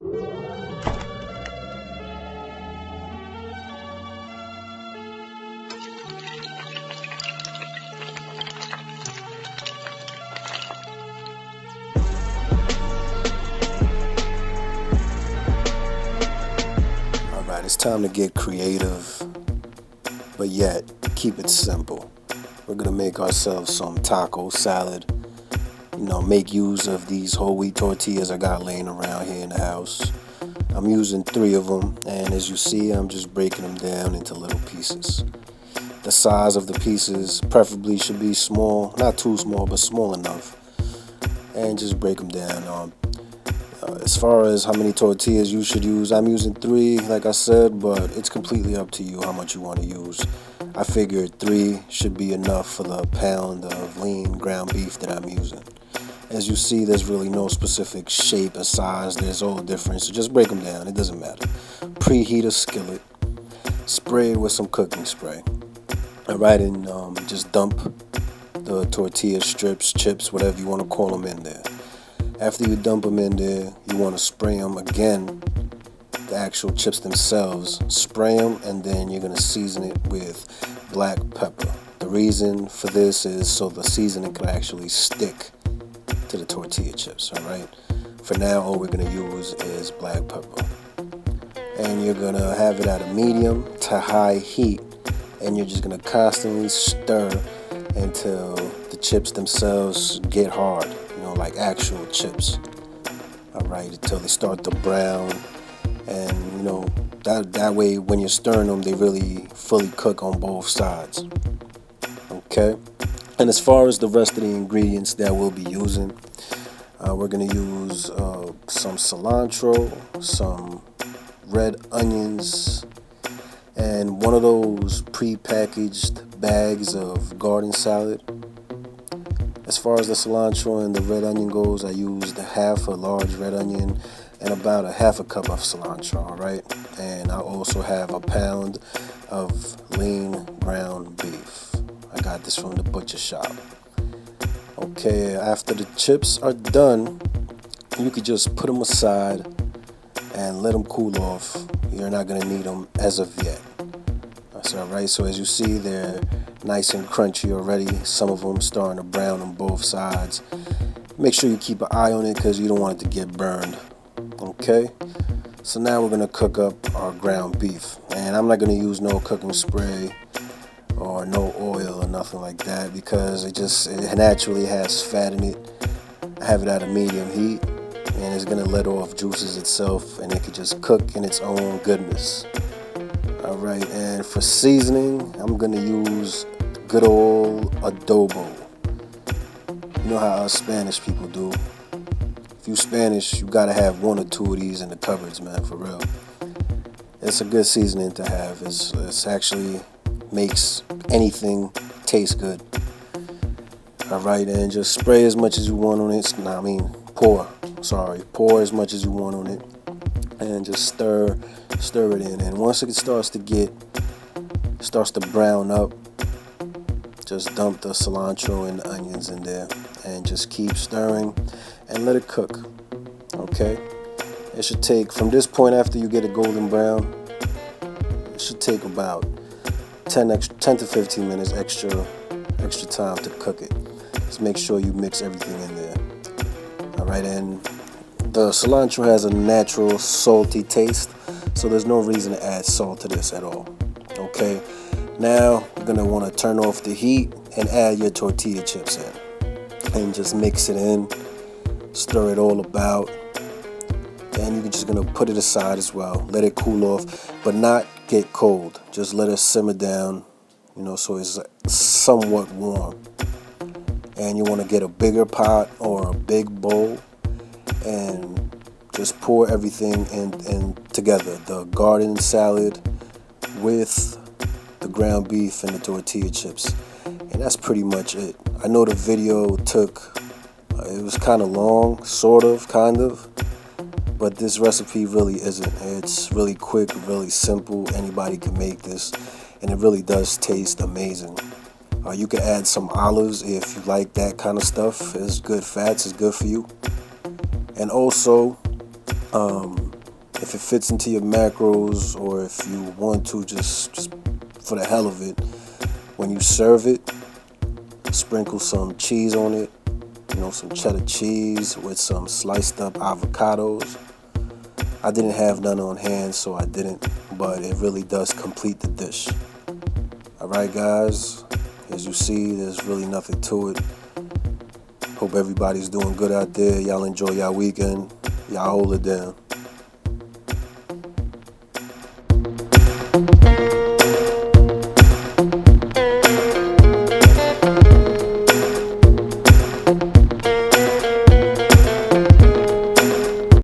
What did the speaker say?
Alright, it's time to get creative, but yet keep it simple. We're gonna make ourselves some taco salad. Make use of these whole wheat tortillas I got laying around here in the house. I'm using 3 of them, and as you see, I'm just breaking them down into little pieces. The size of the pieces preferably should be small, not too small, but small enough. And just break them down. As far as how many tortillas you should use, I'm using 3, like I said, but it's completely up to you how much you want to use. I figured 3 should be enough for the pound of lean ground beef that I'm using. As you see, there's really no specific shape or size. There's all different, so just break them down. It doesn't matter. Preheat a skillet. Spray it with some cooking spray. Alright, and just dump the tortilla strips, chips, whatever you want to call them in there. After you dump them in there, you want to spray them again, the actual chips themselves. Spray them, and then you're going to season it with black pepper. The reason for this is so the seasoning can actually stick to the tortilla chips. Alright, for now all we're going to use is black pepper, and you're going to have it at a medium to high heat, and you're just going to constantly stir until the chips themselves get hard, like actual chips. Alright, until they start to brown, and that way when you're stirring them, they really fully cook on both sides. Okay, and as far as the rest of the ingredients that we'll be using, we're going to use some cilantro, some red onions, and one of those pre-packaged bags of garden salad. As far as the cilantro and the red onion goes, I used half a large red onion and about a half a cup of cilantro, alright? And I also have a pound of lean ground beef. I got this from the butcher shop. Okay, after the chips are done, you could just put them aside and let them cool off. You're not going to need them as of yet. That's alright. So as you see, they're nice and crunchy already. Some of them starting to brown on both sides. Make sure you keep an eye on it because you don't want it to get burned. Okay, so now we're going to cook up our ground beef, and I'm not going to use no cooking spray or no oil or nothing like that because it naturally has fat in it. I have it at a medium heat, and it's going to let off juices itself, and it can just cook in its own goodness. Alright, and for seasoning, I'm going to use good old adobo. You know how us Spanish people do. If you Spanish, you got to have 1 or 2 of these in the cupboards, man, for real. It's a good seasoning to have. It's actually makes anything taste good. Alright, and just spray as much as you want on it. Pour as much as you want on it, and just stir it in. And once it starts to brown up, just dump the cilantro and the onions in there, and just keep stirring and let it cook. Okay, it should take, from this point after you get a golden brown, it should take about 10 to 15 minutes extra time to cook it. Just make sure you mix everything in there. Alright, and the cilantro has a natural salty taste, so there's no reason to add salt to this at all. Okay, now you're going to want to turn off the heat and add your tortilla chips in, and just mix it in, stir it all about, and you're just going to put it aside as well. Let it cool off, but not get cold. Just let it simmer down, so it's somewhat warm. And you want to get a bigger pot or a big bowl and just pour everything in together. The garden salad with the ground beef and the tortilla chips. And that's pretty much it. I know the video it was kind of long, kind of. But this recipe really isn't. It's really quick, really simple. Anybody can make this, and it really does taste amazing. You can add some olives if you like that kind of stuff. It's good fats, it's good for you. And also, if it fits into your macros, or if you want to just for the hell of it, when you serve it, sprinkle some cheese on it, some cheddar cheese with some sliced up avocados. I didn't have none on hand, so I didn't, but it really does complete the dish. Alright guys, as you see, there's really nothing to it. Hope everybody's doing good out there. Y'all enjoy y'all weekend. Y'all hold it down.